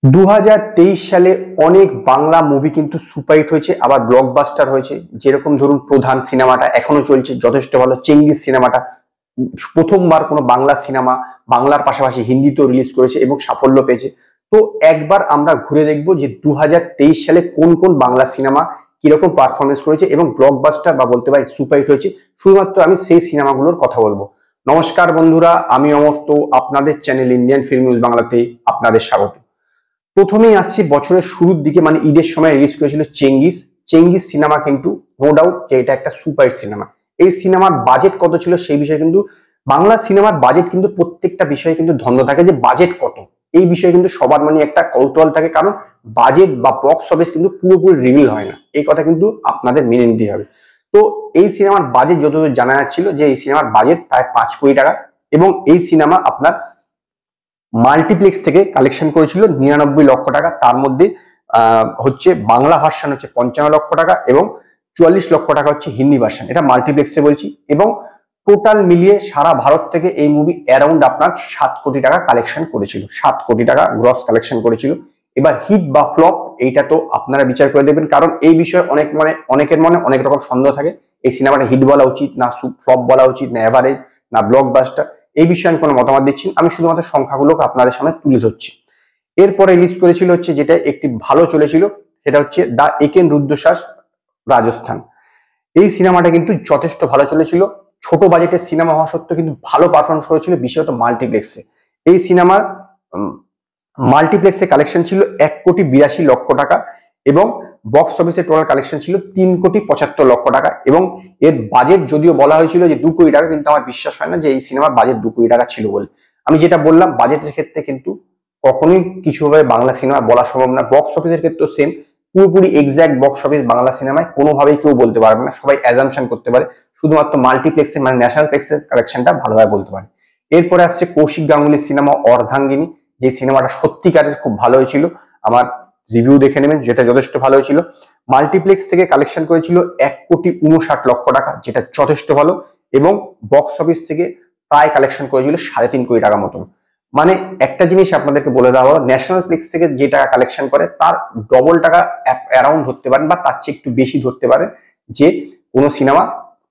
2023 সালে অনেক বাংলা মুভি কিন্তু সুপারহিট হয়েছে, আবার ব্লকবাস্টার হয়েছে। যেরকম ধরুন প্রধান সিনেমাটা এখনো চলছে, যথেষ্ট ভালো। চেঙ্গিস সিনেমাটা প্রথমবার কোনো বাংলা সিনেমা বাংলার পাশাপাশি হিন্দিতেও রিলিজ করেছে এবং সাফল্য পেয়েছে। তো একবার আমরা ঘুরে দেখবো যে 2023 সালে কোন কোন বাংলা সিনেমা কিরকম পারফরমেন্স করেছে এবং ব্লকবাস্টার বা বলতে পারি সুপারহিট হয়েছে। শুধুমাত্র আমি সেই সিনেমাগুলোর কথা বলবো। নমস্কার বন্ধুরা, আমি অমর, তো আপনাদের চ্যানেল ইন্ডিয়ান ফিল্ম নিউজ বাংলাতে আপনাদের স্বাগত। প্রথমেই আসছি বছরের শুরুর দিকে, মানে ঈদের সময় রিলিজ করেছিল চেঙ্গিস। চেঙ্গিস সিনেমা কিন্তু নো ডাউট যে এটা একটা সুপারহিট সিনেমা। এই সিনেমার বাজেট কত ছিল সেই বিষয়ে কিন্তু, বাংলা সিনেমার বাজেট কিন্তু প্রত্যেকটা বিষয়ে কিন্তু দ্বন্দ্ব থাকে যে বাজেট কত। এই বিষয়ে কিন্তু সবার মানে একটা কৌতূহল থাকে, কারণ বাজেট বা বক্স অফিস কিন্তু পুরোপুরি রিভিল হয় না, এই কথা কিন্তু আপনাদের মেনে নিতে হবে। তো এই সিনেমার বাজেট যতদূর জানা যাচ্ছিল যে এই সিনেমার বাজেট প্রায় 5 কোটি টাকা, এবং এই সিনেমা আপনার মাল্টিপ্লেক্স থেকে কালেকশন করেছিল 99 লক্ষ টাকা। তার মধ্যে হচ্ছে বাংলা ভার্সন হচ্ছে 55 লক্ষ টাকা এবং 44 লক্ষ টাকা হচ্ছে হিন্দি ভার্সন। এটা মাল্টিপ্লেক্সে বলছি। এবং টোটাল মিলিয়ে সারা ভারত থেকে এই মুভি অ্যারাউন্ড আপনার 7 কোটি টাকা কালেকশন করেছিল, 7 কোটি টাকা গ্রস কালেকশন করেছিল। এবার হিট বা ফ্লপ এইটা তো আপনারা বিচার করে দেবেন, কারণ এই বিষয়ে অনেকের মনে অনেক রকম সন্দেহ থাকে। এই সিনেমাটা হিট বলা উচিত না ফ্লপ বলা উচিত, না এভারেজ, না ব্লকবাস্টার, এই বিষয়ে আমি কোনো মতামত দিচ্ছি। আমি শুধুমাত্র সংখ্যাগুলোকে আপনাদের সামনে তুলে ধরছি। এরপরে রিলিজ করেছিল হচ্ছে যেটা একটি ভালো চলেছিল, সেটা হচ্ছে দ্য একেন রুদ্রশ্বাস রাজস্থান। এই সিনেমাটা কিন্তু যথেষ্ট ভালো চলেছিল। ছোট বাজেটের সিনেমা হওয়া সত্ত্বেও কিন্তু ভালো পারফরমেন্স করেছিল, বিশেষত মাল্টিপ্লেক্সে। এই সিনেমার মাল্টিপ্লেক্সে কালেকশন ছিল 1,82,00,000 টাকা এবং বক্স অফিসে টোটাল কালেকশন ছিল 3,75,00,000 টাকা। এবং এর বাজেট যদিও বলা হয়েছিল যে 2 কোটি টাকা, কিন্তু আমার বিশ্বাস হয় না যে এই সিনেমার বাজেট 2 কোটি টাকা ছিল বলে। আমি যেটা বললাম, বাজেটের ক্ষেত্রে কিন্তু কখনোই কিছুভাবে বাংলা সিনেমা বলা সম্ভব না। বক্স অফিসের ক্ষেত্রে সেম, পুরোপুরি এক্সাক্ট বক্স অফিস বাংলা সিনেমায় কোনোভাবেই কেউ বলতে পারবে না, সবাই অ্যাজাম্পশন করতে পারে। শুধুমাত্র মাল্টিপ্লেক্সের মানে ন্যাশনাল প্লেক্সের কালেকশনটা ভালোভাবে বলতে পারে। এরপরে আসছে কৌশিক গাঙ্গুলির সিনেমা অর্ধাঙ্গিনী, যে সিনেমাটা সত্যিকারের খুব ভালো হয়েছিল। আমার রিভিউ দেখে নেবেন, যেটা যথেষ্ট ভালো হয়েছিল। মাল্টিপ্লেক্স থেকে কালেকশন করেছিল 1,59,00,000 টাকা, যেটা যথেষ্ট ভালো। এবং বক্স অফিস থেকে প্রায় কালেকশন করেছিল 3.5 কোটি টাকা মতন। মানে একটা জিনিস আপনাদেরকে বলে দেওয়া হলো, ন্যাশনাল প্লেক্স থেকে যে টাকা কালেকশন করে তার ডবল টাকা অ্যারাউন্ড ধরতে পারেন, বা তার চেয়ে একটু বেশি ধরতে পারেন যে কোনো সিনেমা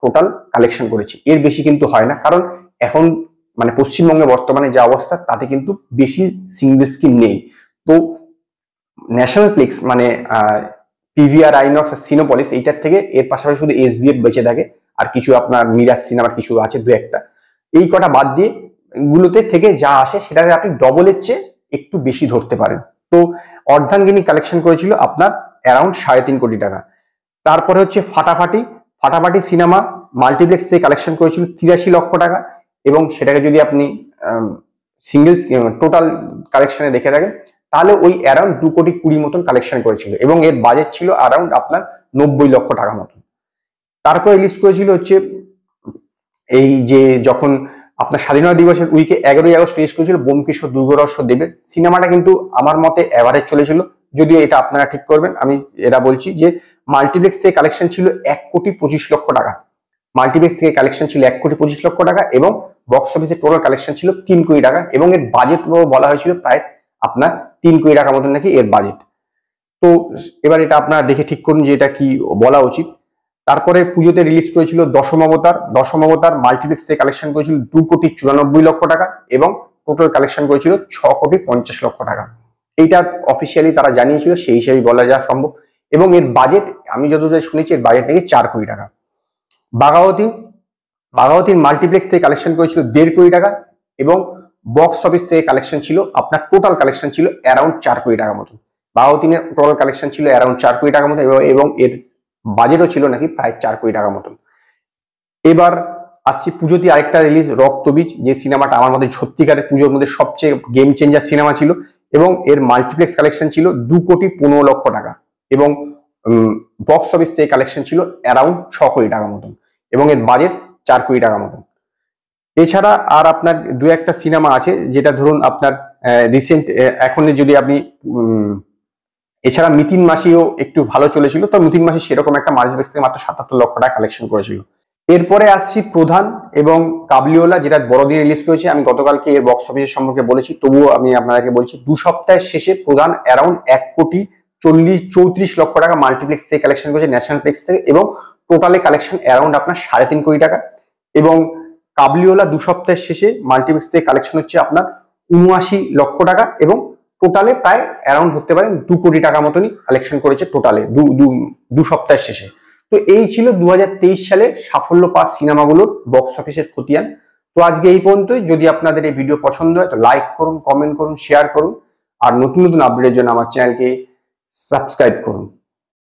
টোটাল কালেকশন করেছে। এর বেশি কিন্তু হয় না, কারণ এখন মানে পশ্চিমবঙ্গে বর্তমানে যে অবস্থা তাতে কিন্তু বেশি সিঙ্গেল স্ক্রিন নেই। তো ন্যাশনাল প্লেক্স মানে পিভিআর, আইনক্স আর সিনোপলিস, এইটার থেকে এর পাশাপাশি শুধু এসবিএফ বেঁচে থাকে, আর কিছু আপনার মিরাজ সিনেমার কিছু আছে দু একটা। এই কটা বাদ দিয়ে গুলোতে থেকে যা আসে সেটাকে আপনি ডবলের চেয়ে একটু বেশি ধরতে পারেন। তো অর্ধাঙ্গিনী কালেকশন করেছিল আপনার অ্যারাউন্ড 3.5 কোটি টাকা। তারপরে হচ্ছে ফাটাফাটি। ফাটাফাটি সিনেমা মাল্টিপ্লেক্স থেকে কালেকশন করেছিল 83 লক্ষ টাকা, এবং সেটাকে যদি আপনি সিঙ্গেল টোটাল কালেকশনে দেখে থাকেন তাহলে ওই অ্যারাউন্ড 2,20,00,000 মতন কালেকশন করেছিল, এবং এর বাজেট ছিল অ্যারাউন্ড আপনার 90 লক্ষ টাকা মতন। তারপর রিলিজ করেছিল হচ্ছে এই যে যখন আপনার স্বাধীনতা দিবসের উইকে 11ই আগস্ট রিলিজ করেছিল ব্যোমকেশ দুর্গরহস্য দেবের। সিনেমাটা কিন্তু আমার মতে এভারেজ চলেছিল, যদিও এটা আপনারা ঠিক করবেন। আমি এটা বলছি যে মাল্টিপ্লেক্স থেকে কালেকশন ছিল 1,25,00,000 টাকা। মাল্টিপ্লেক্স থেকে কালেকশন ছিল 1,25,00,000 টাকা, এবং বক্স অফিসে টোটাল কালেকশন ছিল 3 কোটি টাকা, এবং এর বাজেট বলা হয়েছিল প্রায় আপনার 3 কোটি টাকা মতন নাকি এর বাজেট। তো এবার এটা আপনারা দেখে ঠিক করুন যে এটা কি বলা উচিত। তারপরে পুজোতে রিলিজ করেছিল দশম অবতার। দশম অবতার মাল্টিপ্লেক্স থেকে কালেকশন করেছিল 2,94,00,000 টাকা, এবং টোটাল কালেকশন করেছিল 6,50,00,000 টাকা। এইটা অফিসিয়ালি তারা জানিয়েছিল, সেই হিসেবে বলা যা সম্ভব। এবং এর বাজেট আমি যতদূর শুনেছি এর বাজেট নাকি 4 কোটি টাকা। বাঘাওতি। বাঘাওতির মাল্টিপ্লেক্স থেকে কালেকশন করেছিল 1.5 কোটি টাকা, এবং বক্স অফিস থেকে কালেকশন ছিল আপনার টোটাল কালেকশন ছিল অ্যারাউন্ড 4 কোটি টাকা মতো। বাঘাওতিনের টোটাল কালেকশন ছিল অ্যারাউন্ড 4 কোটি টাকা মতো, এবং এর বাজেটও ছিল নাকি প্রায় 4 কোটি টাকা মতন। এবার আসছি পুজোতে আরেকটা রিলিজ, রক্তবীজ, যে সিনেমাটা আমার মধ্যে সত্যিকারের পুজোর মধ্যে সবচেয়ে গেম চেঞ্জার সিনেমা ছিল, এবং এর মাল্টিপ্লেক্স কালেকশন ছিল 2,15,00,000 টাকা, এবং বক্স অফিস থেকে কালেকশন ছিল অ্যারাউন্ড 6 কোটি টাকা মতন, এবং এর বাজেট 4 কোটি টাকা মতন। এছাড়া আর আপনার দু একটা সিনেমা আছে, যেটা ধরুন আপনার রিসেন্ট এখন যদি আপনি এছাড়া মিতিন মাসিও একটু ভালো চলেছিল, তো মিতিন মাসি সেরকম একটা মাল্টিপ্লেক্স থেকে মাত্র 77 লক্ষ টাকা কালেকশন করেছিল। এরপরে আসছি প্রধান এবং কাবলিওয়ালা, যেটা বড়দিন রিলিজ করেছে। আমি গতকালকে এর বক্স অফিসের সম্পর্কে বলেছি, তবুও আমি আপনাদেরকে বলছি 2 সপ্তাহের শেষে প্রধান অ্যারাউন্ড 1,34 লক্ষ টাকা মাল্টিপ্লেক্স থেকে কালেকশন করেছে, ন্যাশনাল প্লেক্স থেকে, এবং টোটালে কালেকশন অ্যারাউন্ড আপনার 3.5 কোটি টাকা। এবং কাবলিওয়ালা 2 সপ্তাহের শেষে মাল্টিপ্লেক্স থেকে কালেকশন হচ্ছে আপনার 79 লক্ষ টাকা, এবং টোটালে প্রায় অ্যারাউন্ড ধরতে পারেন 2 কোটি টাকা মতনই কালেকশন করেছে টোটালে 2 সপ্তাহের শেষে। তো এই ছিল 2023 সালের সাফল্য পাওয়া সিনেমাগুলোর বক্স অফিসের খতিয়ান। তো আজকে এই পর্যন্তই। যদি আপনাদের এই ভিডিও পছন্দ হয় তো লাইক করুন, কমেন্ট করুন, শেয়ার করুন, আর নতুন নতুন আপডেটের জন্য আমার চ্যানেলকে সাবস্ক্রাইব করুন।